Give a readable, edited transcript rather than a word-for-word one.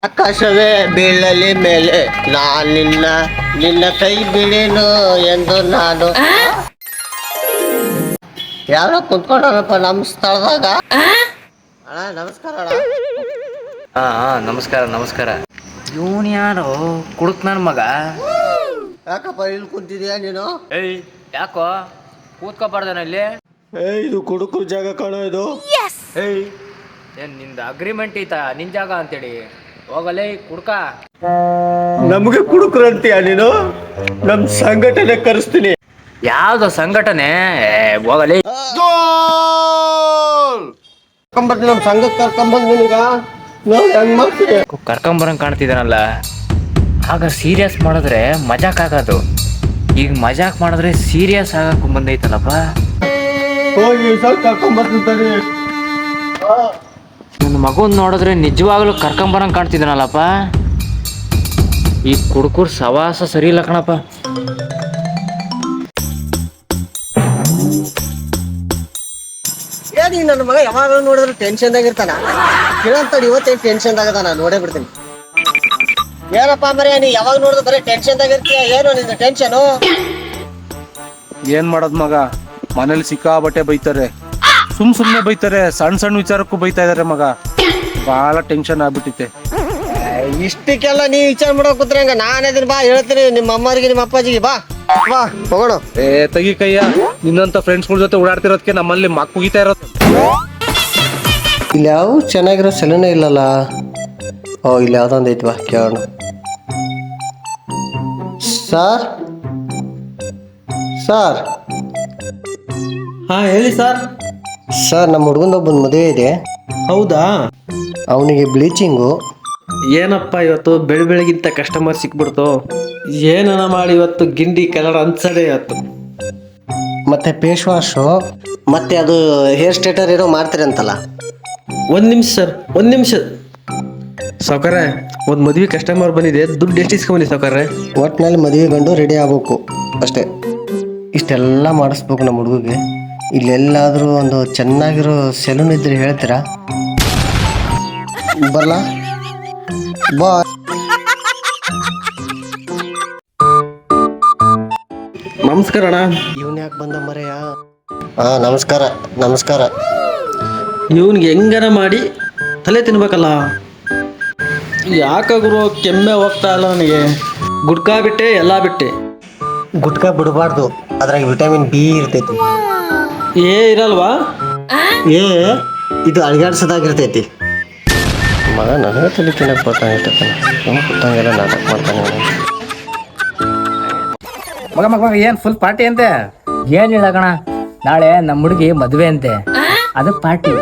ಆಕಾಶವೇ ಬೀಳಲಿ ಮೇಲೆ ನಿನ್ನ ನಿನ್ನ ಕೈ ಬಿಡೇನು ಎಂದು ನಾನು ಯಾರೋ ಕುತ್ಕೊಂಡಪ್ಪ ನಮ್ಮ ಸ್ಥಳದಾಗ. ಅಣ್ಣ ನಮಸ್ಕಾರ ಅಣ್ಣ. ನಮಸ್ಕಾರ ನಮಸ್ಕಾರ. ಇವನ್ ಯಾರು ಕುಡುಕ್ ನನ್ ಮಗ? ಯಾಕಪ್ಪ ಇಲ್ಲಿ ಕುಂತಿದ್ಯಾ ನೀನು? ಏಯ್ ಯಾಕೋ ಕೂತ್ಕೋಬಾರ್ದನ ಇಲ್ಲಿ? ಇದು ಕುಡುಕರು ಜಾಗ ಕಾಣೋ ಇದು. ಏಯ್ ಏನ್ ನಿಂದ ಅಗ್ರಿಮೆಂಟ್ ಐತಾ ನಿನ್ ಜಾಗ ಅಂತೇಳಿ? ಹೋಗಲೇ ಕುಡ್ಕ. ನಮಗೆ ಕುಡುಕರು ಅಂತೀಯ ನೀನು? ನಮ್ ಸಂಘಟನೆ ಕರೆಸ್ತೀನಿ. ಯಾವ್ದು ಸಂಘಟನೆ? ಹೋಗಲೇ. ಕರ್ಕೊಂಬರ್ತೀನಿ ನಮ್ ಸಂಘಕ್ಕೆ ಕರ್ಕೊಂಬಂದ್ ನಿನಗ ನೋಡಿ ಹೆಂಗ್ ಮಾಡ್ತೀನಿ. ಕರ್ಕೊಂಬರಂಗ್ ಕಾಣ್ತಿದ್ದಾನಲ್ಲ. ಆಗ ಸೀರಿಯಸ್ ಮಾಡಿದ್ರೆ ಮಜಾಕ್ ಆಗೋದು, ಈಗ ಮಜಾಕ್ ಮಾಡಿದ್ರೆ ಸೀರಿಯಸ್ ಆಗಕ್ ಬಂದೈತಲ್ಲಪ್ಪ. ಹೋಗಿ ಸ್ವಲ್ಪ ಕರ್ಕೊಂಬರ್ತೀನಿ. ನನ್ನ ಮಗನ್ ನೋಡಿದ್ರೆ ನಿಜವಾಗ್ಲೂ ಕರ್ಕೊಂಬರಂಗ್ ಕಾಣ್ತಿದ್ದಾನಲ್ಲಪ್ಪ. ಈ ಕುಡ್ಕುರ್ ಸವಾಸ ಸರಿ ಇಲ್ಲ ಕಣಪ್ಪ. ಏನಿ ನನ್ನ ಮಗ ಯಾವಾಗ ನೋಡಿದ್ರೆ ಟೆನ್ಷನ್ದಾಗ ಇರ್ತಾನ. ಕೇಳಂತಡಿ ಇವತ್ತೇನು ಟೆನ್ಷನ್ದಾಗ ಅದಾನ, ನೋಡೇ ಬಿಡ್ತೀನಿ. ಏನಪ್ಪ ಮರೆ ನೀ ಯಾವಾಗ ನೋಡಿದ್ರೆ ಬರೀ ಟೆನ್ಷನ್ದಾಗ ಇರ್ತೀಯ, ಏನು ನಿಂದ ಟೆನ್ಷನು? ಏನ್ ಮಾಡೋದ್ ಮಗ, ಮನೇಲಿ ಸಿಕ್ಕಾಬಟ್ಟೆ ಬೈತಾರೆ, ಸುಮ್ನೆ ಬೈತಾರೆ, ಸಣ್ಣ ಸಣ್ಣ ವಿಚಾರಕ್ಕೂ ಬೈತಾ ಇದಾರೆ ಮಗ. ಬಹಳ ಟೆನ್ಷನ್ ಆಗ್ಬಿಟ್ಟಿತ್ತೆ. ಇಷ್ಟಕ್ಕೆಲ್ಲ ನೀ ವಿಚಾರ ಮಾಡಕ್ ಕೂತ್ರೆ ಹಂಗ ನಾನು ಅದನ್ನ ಬಾ ಹೇಳ್ತೀನಿ ನಿಮ್ಮ ಅಮ್ಮರಿಗೆ ನಿಮ್ಮ ಅಪ್ಪಾಜಿಗೆ. ಬಾ ಬಾ ಹೋಗೋಣ. ತೆಗಿ ಕೈಯ, ನಿನ್ನಂತ ಫ್ರೆಂಡ್ಸ್ಗಳ ಜೊತೆ ಓಡಾಡ್ತಿರೋದಕ್ಕೆ ನಮ್ಮಲ್ಲಿ ಮಕ್ ಮುಗಿತಾ ಇರೋದು. ಇಲ್ಲಿ ಯಾವ ಚೆನ್ನಾಗಿರೋ ಸೆಲೆನೇ ಇಲ್ಲಲ್ಲ. ಓ ಇಲ್ಲಿ ಯಾವ್ದೊಂದು ಐತಿ, ಬಾ ಕೇಳೋಣ. Sir sir. ಹಾ ಹೇಳಿ ಸರ್. ಸರ್ ನಮ್ಮ ಹುಡುಗಂದೊಬ್ಬನ ಮದುವೆ ಇದೆ. ಹೌದಾ? ಅವನಿಗೆ ಬ್ಲೀಚಿಂಗು. ಏನಪ್ಪ ಇವತ್ತು ಬೆಳಗಿಂತ ಕಸ್ಟಮರ್ ಸಿಕ್ಬಿಡ್ತು. ಏನನ ಮಾಡಿ ಇವತ್ತು ಗಿಂಡಿ ಕಲರ್ ಅನ್ಸಡೆ ಇವತ್ತು. ಮತ್ತೆ ಫೇಸ್ ವಾಶು, ಮತ್ತೆ ಅದು ಹೇರ್ ಸ್ಟ್ರೇಟರ್ ಏನೋ ಮಾಡ್ತೀರಂತಲ್ಲ. ಒಂದು ನಿಮಿಷ ಸರ್, ಒಂದು ನಿಮಿಷ ಸಾವ್ಕಾರೆ. ಒಂದು ಮದುವೆ ಕಸ್ಟಮರ್ ಬಂದಿದೆ, ದುಡ್ಡು ಎಷ್ಟು ಇಸ್ಕೊಂಬಂದಿ ಸಾವ್ಕಾರೆ? ಒಟ್ಟಿನಲ್ಲಿ ಮದುವೆ ಗಂಡು ರೆಡಿ ಆಗ್ಬೇಕು ಅಷ್ಟೇ. ಇಷ್ಟೆಲ್ಲ ಮಾಡಿಸ್ಬೇಕು ನಮ್ಮ ಹುಡುಗಿಗೆ. ಇಲ್ಲೆಲ್ಲಾದರೂ ಒಂದು ಚೆನ್ನಾಗಿರೋ ಸೆಲೂನ್ ಇದ್ರೆ ಹೇಳ್ತೀರಾ? ಬರಲ್ಲ ಬಾ. ನಮಸ್ಕಾರ ಅಣ್ಣ. ಇವನ್ ಯಾಕೆ ಬಂದ ಮರೆಯ? ಹಾ ನಮಸ್ಕಾರ ನಮಸ್ಕಾರ. ಇವನ್ಗೆ ಹೆಂಗನ ಮಾಡಿ ತಲೆ ತಿನ್ಬೇಕಲ್ಲ. ಯಾಕಾಗ್ರು ಕೆಮ್ಮೆ ಹೋಗ್ತಾ ಇಲ್ಲ ನನಗೆ. ಗುಡ್ಕಾ ಬಿಟ್ಟೆ, ಎಲ್ಲ ಬಿಟ್ಟೆ. ಗುಟ್ಕಾ ಬಿಡಬಾರ್ದು, ಅದ್ರಾಗ ವಿಟಮಿನ್ ಬಿ ಇರ್ತೈತಿ. ಇರಲ್ವಾ? ಇದು ಅಳಿಗಾಡ್ಸೋದಾಗಿರ್ತೈತಿ. ಮಗ ನನಗೆ ತಲೆ ತಿನ್ನಕ್ಕೆ ಬರ್ತಾನೆ. ಇಷ್ಟಕ್ಕನ ಕೂತಂಗೆಲ್ಲ ನಾಟಕ ಮಾಡ್ತಾನೆ. ಮಗ ಏನ್ ಫುಲ್ ಪಾರ್ಟಿ ಅಂತೆ? ಏನ್ ಹೇಳಕಣ, ನಾಳೆ ನಮ್ಮ ಹುಡುಗಿ ಮದ್ವೆ ಅಂತೆ, ಅದು ಪಾರ್ಟಿ.